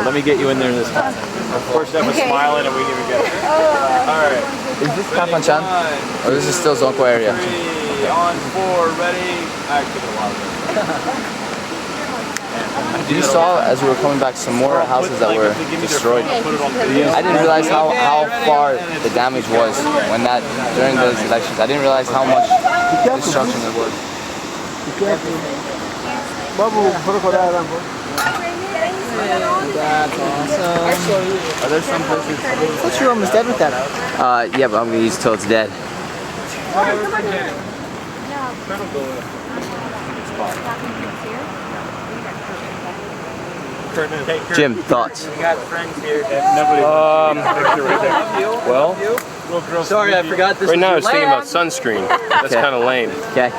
Let me get you in there this time. Of course, that was smiling and we didn't even get it. Alright. Is this Kafanchan? Or this is still Zonko area? 3, on 4, ready. I took a while. You saw as we were coming back some more houses that were destroyed. I didn't realize how far the damage was when during those elections. I didn't realize how much destruction there was. That's awesome. Are there some places? I thought you were almost dead with that. Yeah, but I'm gonna use it till it's dead. Jim, thoughts? We got friends here. Well, Sorry, I forgot this. right now I was thinking about sunscreen. That's kind of lame. Okay.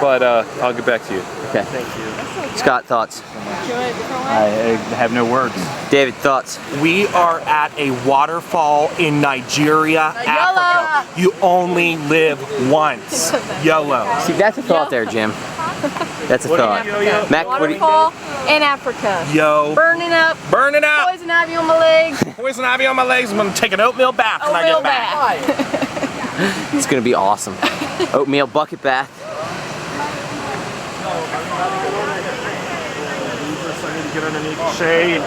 But I'll get back to you. Okay. Thank you. Scott, thoughts? I have no words. David, thoughts? We are at a waterfall in Nigeria, Africa. You only live once. YOLO. See, that's a thought there, Jim. That's a thought. Mac, what do you? Waterfall in Africa. Yo. Burning up. Burning up. Poison ivy on my legs. Poison ivy on my legs. I'm going to take an oatmeal bath when I get back. It's gonna be awesome. Oatmeal bucket bath. Get underneath the shade.